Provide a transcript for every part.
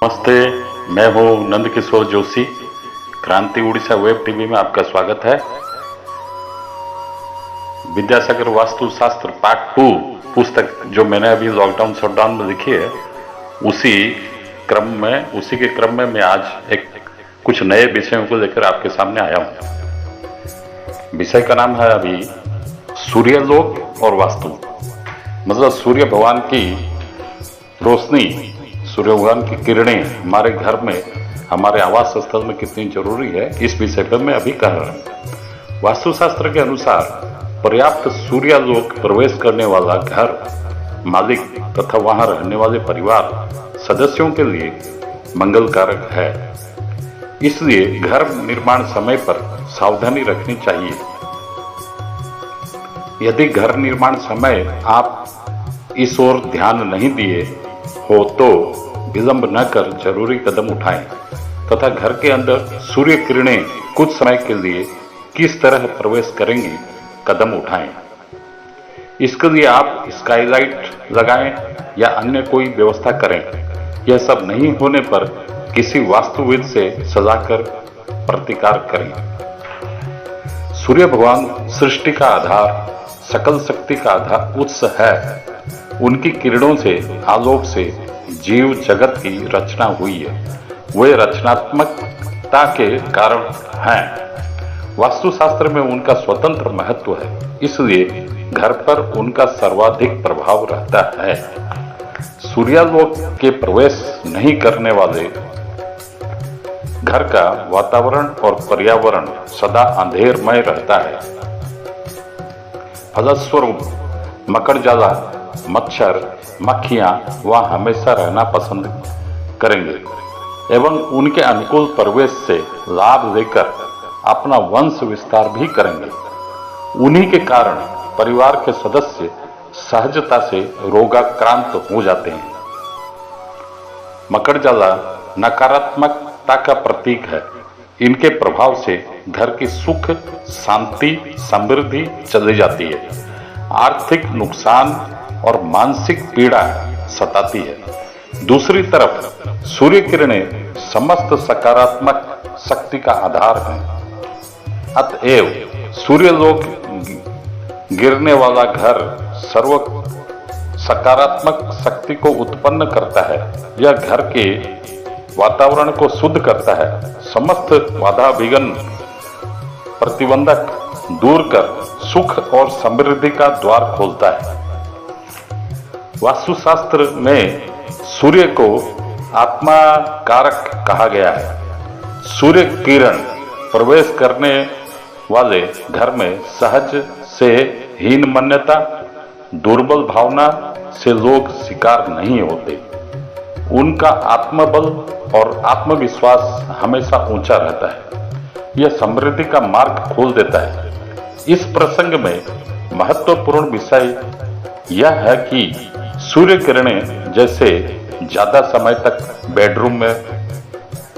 नमस्ते, मैं हूँ नंद किशोर जोशी। क्रांति उड़ीसा वेब टीवी में आपका स्वागत है। विद्यासागर वास्तुशास्त्र पार्ट 2 पुस्तक जो मैंने अभी लॉकडाउन शटडाउन में लिखी है, उसी के क्रम में मैं आज कुछ नए विषयों को लेकर आपके सामने आया हूँ। विषय का नाम है अभी सूर्यलोक और वास्तु। मतलब सूर्य भगवान की रोशनी, सूर्य भगवान की किरणें हमारे घर में, हमारे आवास स्थल में कितनी जरूरी है, इस विषय पर मैं अभी कह रहा हूँ। वास्तुशास्त्र के अनुसार पर्याप्त सूर्यालोक प्रवेश करने वाला घर मालिक तथा वहां रहने वाले परिवार सदस्यों के लिए मंगलकारक है। इसलिए घर निर्माण समय पर सावधानी रखनी चाहिए। यदि घर निर्माण समय आप इस ओर ध्यान नहीं दिए हो तो विलंब न कर जरूरी कदम उठाएं तथा घर के अंदर सूर्य किरणें कुछ समय के लिए किस तरह प्रवेश करेंगी, कदम उठाएं। इसके लिए आप स्काईलाइट लगाएं या अन्य कोई व्यवस्था करें। यह सब नहीं होने पर किसी वास्तुविद से सलाह कर प्रतिकार करें। सूर्य भगवान सृष्टि का आधार, सकल शक्ति का आधार उत्स है। उनकी किरणों से, आलोक से जीव जगत की रचना हुई है। वे रचनात्मकता के कारण हैं। वास्तुशास्त्र में उनका स्वतंत्र महत्व है, इसलिए घर पर उनका सर्वाधिक प्रभाव रहता है। सूर्यालोक के प्रवेश नहीं करने वाले घर का वातावरण और पर्यावरण सदा अंधेरमय रहता है। फलस्वरूप मकड़जाला, मच्छर, मक्खियां वहां हमेशा रहना पसंद करेंगे एवं उनके अनुकूल परिवेश से लाभ लेकर अपना वंश विस्तार भी करेंगे। उन्हीं के कारण परिवार के सदस्य सहजता से रोगाक्रांत हो जाते हैं। मकड़जाला नकारात्मकता का प्रतीक है। इनके प्रभाव से घर की सुख, शांति, समृद्धि चली जाती है। आर्थिक नुकसान और मानसिक पीड़ा सताती है। दूसरी तरफ सूर्य किरणें समस्त सकारात्मक शक्ति का आधार हैं। अतएव सूर्यलोक गिरने वाला घर सर्व सकारात्मक शक्ति को उत्पन्न करता है। यह घर के वातावरण को शुद्ध करता है। समस्त बाधा विघ्न प्रतिबंधक दूर कर सुख और समृद्धि का द्वार खोलता है। वास्तुशास्त्र में सूर्य को आत्मा कारक कहा गया है। सूर्य किरण प्रवेश करने वाले घर में सहज से हीनमन्यता, दुर्बल भावना से लोग शिकार नहीं होते। उनका आत्मबल और आत्मविश्वास हमेशा ऊंचा रहता है। यह समृद्धि का मार्ग खोल देता है। इस प्रसंग में महत्वपूर्ण विषय यह है कि सूर्य किरणें जैसे ज्यादा समय तक बेडरूम में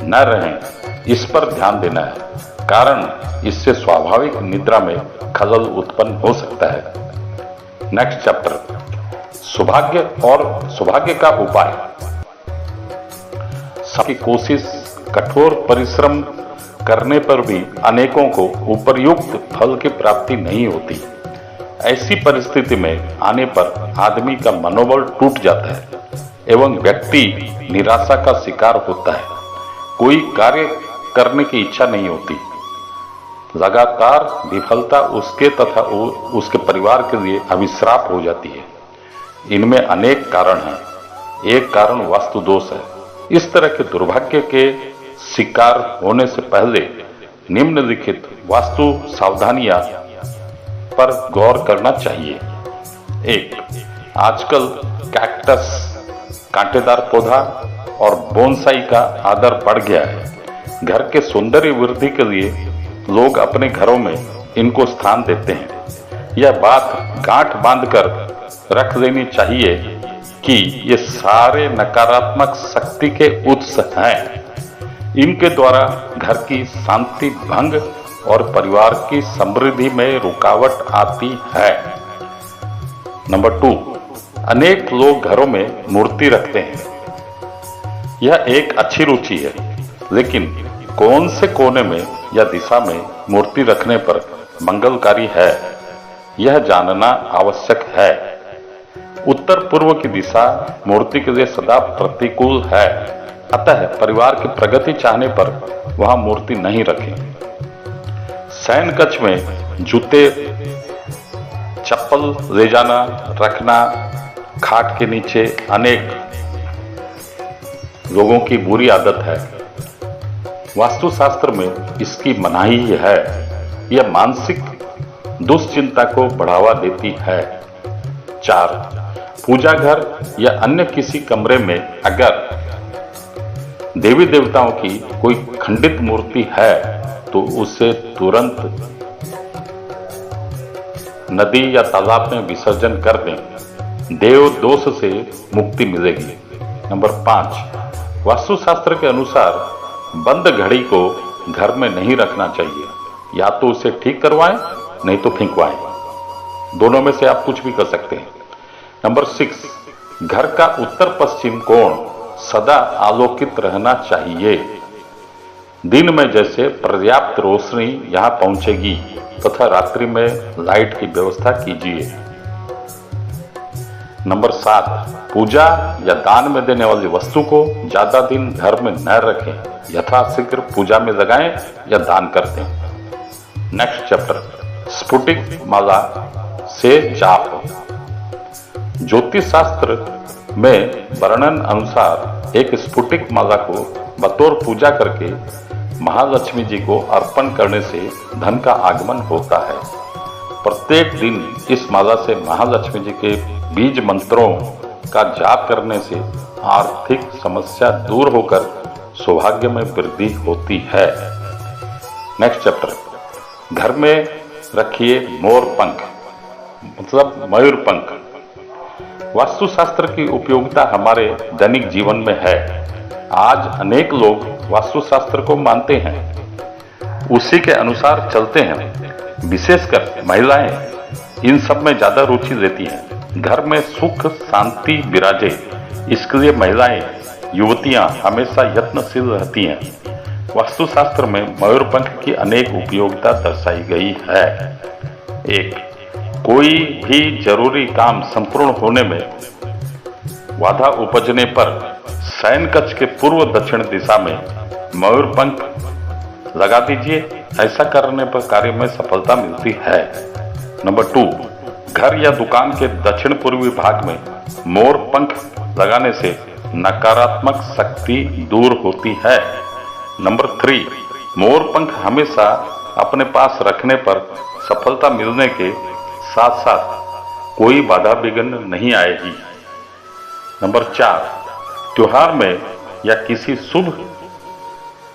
न रहें, इस पर ध्यान देना है। कारण इससे स्वाभाविक निद्रा में खलल उत्पन्न हो सकता है। नेक्स्ट चैप्टर, सौभाग्य और सौभाग्य का उपाय। सबकी कोशिश, कठोर परिश्रम करने पर भी अनेकों को उपर्युक्त फल की प्राप्ति नहीं होती। ऐसी परिस्थिति में आने पर आदमी का मनोबल टूट जाता है एवं व्यक्ति निराशा का शिकार होता है। कोई कार्य करने की इच्छा नहीं होती। लगातार विफलता उसके तथा उसके परिवार के लिए अभिश्राप हो जाती है। इनमें अनेक कारण हैं। एक कारण वास्तु दोष है। इस तरह के दुर्भाग्य के शिकार होने से पहले निम्नलिखित वास्तु सावधानियां पर गौर करना चाहिए। 1. आजकल कैक्टस, कांटेदार पौधा और बोनसाई का आदर बढ़ गया है। घर के सौंदर्य वृद्धि के लिए लोग अपने घरों में इनको स्थान देते हैं। यह बात गांठ बांधकर रख लेनी चाहिए कि ये सारे नकारात्मक शक्ति के उत्स हैं। इनके द्वारा घर की शांति भंग और परिवार की समृद्धि में रुकावट आती है। नंबर 2, अनेक लोग घरों में मूर्ति रखते हैं। यह एक अच्छी रुचि है, लेकिन कौन से कोने में या दिशा में मूर्ति रखने पर मंगलकारी है, यह जानना आवश्यक है। उत्तर पूर्व की दिशा मूर्ति के लिए सदा प्रतिकूल है, अतः परिवार की प्रगति चाहने पर वहां मूर्ति नहीं रखें। शयन कक्ष में जूते, चप्पल ले जाना रखना खाट के नीचे अनेक लोगों की बुरी आदत है। वास्तुशास्त्र में इसकी मनाही है। यह मानसिक दुश्चिंता को बढ़ावा देती है। 4. पूजा घर या अन्य किसी कमरे में अगर देवी देवताओं की कोई खंडित मूर्ति है तो उसे तुरंत नदी या तालाब में विसर्जन कर दें। देव दोष से मुक्ति मिलेगी। नंबर 5. वास्तुशास्त्र के अनुसार बंद घड़ी को घर में नहीं रखना चाहिए। या तो उसे ठीक करवाएं, नहीं तो फेंकवाएं। दोनों में से आप कुछ भी कर सकते हैं। नंबर 6. घर का उत्तर पश्चिम कोण सदा आलोकित रहना चाहिए। दिन में जैसे पर्याप्त रोशनी यहां पहुंचेगी तथा रात्रि में लाइट की व्यवस्था कीजिए। नंबर 7. पूजा या दान में देने वाली वस्तु को ज्यादा दिन घर में न रखें। यथाशीघ्र पूजा में लगाएं या दान कर दें। नेक्स्ट चैप्टर, स्फुटिक माला से जाप। ज्योतिष शास्त्र में वर्णन अनुसार एक स्फुटिक माला को बतौर पूजा करके महालक्ष्मी जी को अर्पण करने से धन का आगमन होता है। प्रत्येक दिन इस माला से महालक्ष्मी जी के बीज मंत्रों का जाप करने से आर्थिक समस्या दूर होकर सौभाग्य में वृद्धि होती है। नेक्स्ट चैप्टर, घर में रखिए मोर पंख मतलब मयूर पंख। वास्तुशास्त्र की उपयोगिता हमारे दैनिक जीवन में है। आज अनेक लोग वास्तुशास्त्र को मानते हैं, उसी के अनुसार चलते हैं। विशेषकर महिलाएं इन सब में ज्यादा रुचि लेती हैं। घर में सुख शांति विराजे, इसके लिए महिलाएं युवतियां हमेशा यत्नशील रहती हैं। वास्तुशास्त्र में मयूरपंख की अनेक उपयोगिता दर्शाई गई है। 1. कोई भी जरूरी काम संपूर्ण होने में बाधा उपजने पर शयन कक्ष के पूर्व दक्षिण दिशा में मयूरपंख लगा दीजिए। ऐसा करने पर कार्य में सफलता मिलती है। नंबर 2. घर या दुकान के दक्षिण पूर्वी भाग में मोर पंख लगाने से नकारात्मक शक्ति दूर होती है। नंबर 3. मोर पंख हमेशा अपने पास रखने पर सफलता मिलने के साथ साथ कोई बाधा विघ्न नहीं आएगी। नंबर 4. त्योहार में या किसी शुभ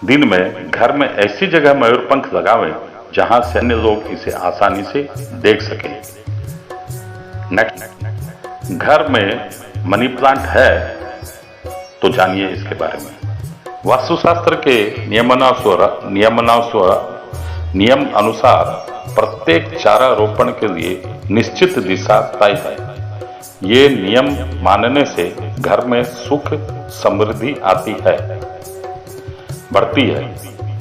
दिन में घर में ऐसी जगह मयूर पंख लगावें जहां से अन्य लोग इसे आसानी से देख सकें। नेक्स्ट, घर में मनी प्लांट है तो जानिए इसके बारे में। वास्तुशास्त्र के नियम अनुसार प्रत्येक चारा रोपण के लिए निश्चित दिशा तय है। ये नियम मानने से घर में सुख समृद्धि आती है, बढ़ती है।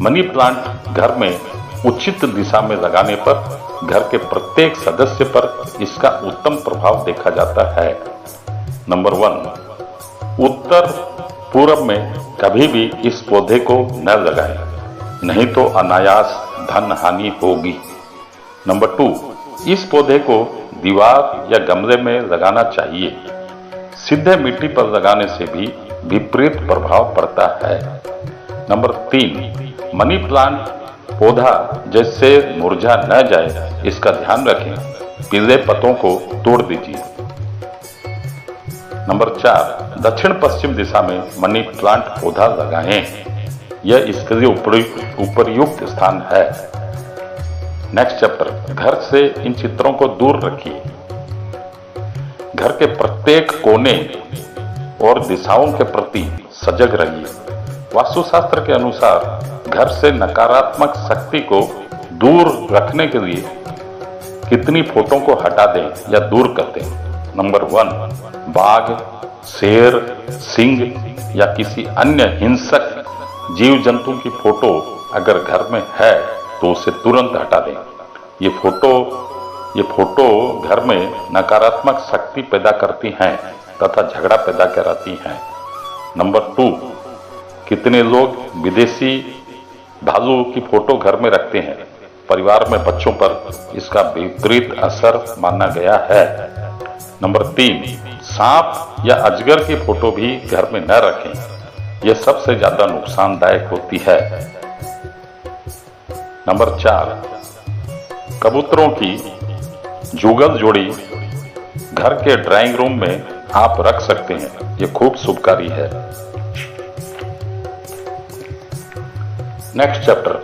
मनी प्लांट घर में उचित दिशा में लगाने पर घर के प्रत्येक सदस्य पर इसका उत्तम प्रभाव देखा जाता है। नंबर 1. उत्तर पूर्व में कभी भी इस पौधे को न लगाएं, नहीं तो अनायास धन हानि होगी। नंबर 2. इस पौधे को दीवार या गमले में लगाना चाहिए। सीधे मिट्टी पर लगाने से भी विपरीत प्रभाव पड़ता है। नंबर 3. मनी प्लांट पौधा जैसे मुरझा न जाए इसका ध्यान रखें। पीले पत्तों को तोड़ दीजिए। नंबर 4. दक्षिण पश्चिम दिशा में मनी प्लांट पौधा लगाएं। यह इसके लिए उपयुक्त स्थान है। नेक्स्ट चैप्टर, घर से इन चित्रों को दूर रखिए। घर के प्रत्येक कोने और दिशाओं के प्रति सजग रहिए। वास्तुशास्त्र के अनुसार घर से नकारात्मक शक्ति को दूर रखने के लिए कितनी फोटो को हटा दें या दूर कर दें। नंबर 1. बाघ, शेर, सिंह या किसी अन्य हिंसक जीव जंतु की फोटो अगर घर में है तो उसे तुरंत हटा दें। ये फोटो घर में नकारात्मक शक्ति पैदा करती हैं तथा झगड़ा पैदा कराती हैं। नंबर 2, कितने लोग विदेशी भालू की फोटो घर में रखते हैं। परिवार में बच्चों पर इसका विपरीत असर माना गया है। नंबर 3, सांप या अजगर की फोटो भी घर में न रखें, यह सबसे ज्यादा नुकसानदायक होती है। नंबर 4, कबूतरों की जुगल जोड़ी घर के ड्राइंग रूम में आप रख सकते हैं, यह खूब शुभकारी है। नेक्स्ट चैप्टर,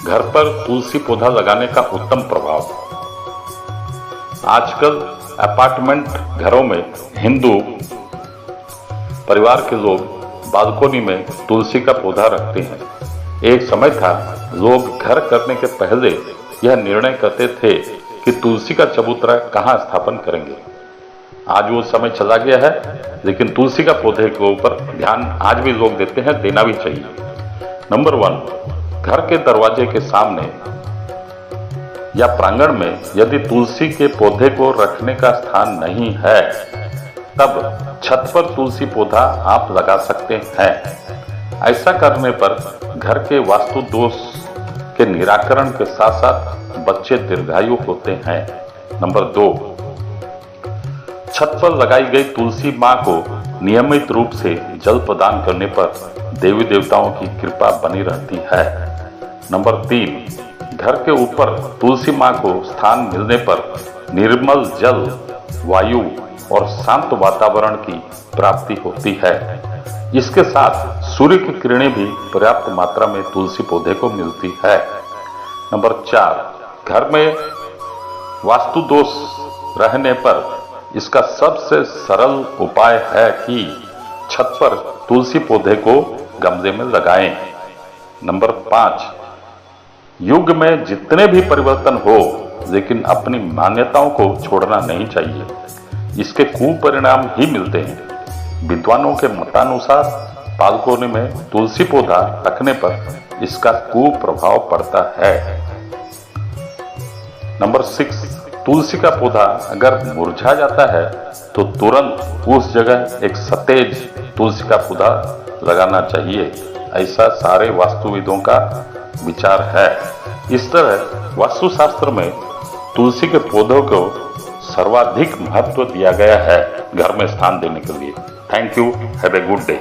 घर पर तुलसी पौधा लगाने का उत्तम प्रभाव। आजकल अपार्टमेंट घरों में हिंदू परिवार के लोग बालकोनी में तुलसी का पौधा रखते हैं। एक समय था लोग घर करने के पहले यह निर्णय करते थे कि तुलसी का चबूतरा कहाँ स्थापन करेंगे। आज वो समय चला गया है, लेकिन तुलसी का पौधे के ऊपर ध्यान आज भी लोग देते हैं, देना भी चाहिए। नंबर 1, घर के दरवाजे के सामने या प्रांगण में यदि तुलसी के पौधे को रखने का स्थान नहीं है, तब छत पर तुलसी पौधा आप लगा सकते हैं। ऐसा करने पर घर के वास्तु दोष के निराकरण के साथ साथ बच्चे दीर्घायु होते हैं। नंबर 2, छत पर लगाई गई तुलसी मां को नियमित रूप से जल प्रदान करने पर देवी देवताओं की कृपा बनी रहती है। नंबर 3, घर के ऊपर तुलसी मां को स्थान मिलने पर निर्मल जल, वायु और शांत वातावरण की प्राप्ति होती है। इसके साथ सूर्य की किरणें भी पर्याप्त मात्रा में तुलसी पौधे को मिलती है। नंबर 4, घर में वास्तु दोष रहने पर इसका सबसे सरल उपाय है कि छत पर तुलसी पौधे को गमले में लगाएं। नंबर 5, युग में जितने भी परिवर्तन हो, लेकिन अपनी मान्यताओं को छोड़ना नहीं चाहिए। इसके कुपरिणाम ही मिलते हैं। विद्वानों के मतानुसार बालकोनी में तुलसी पौधा रखने पर इसका कुप्रभाव पड़ता है। नंबर 6, तुलसी का पौधा अगर मुरझा जाता है तो तुरंत उस जगह एक सतेज तुलसी का पौधा लगाना चाहिए। ऐसा सारे वास्तुविदों का विचार है। इस तरह वास्तुशास्त्र में तुलसी के पौधों को सर्वाधिक महत्व दिया गया है घर में स्थान देने के लिए। Thank you, have a good day.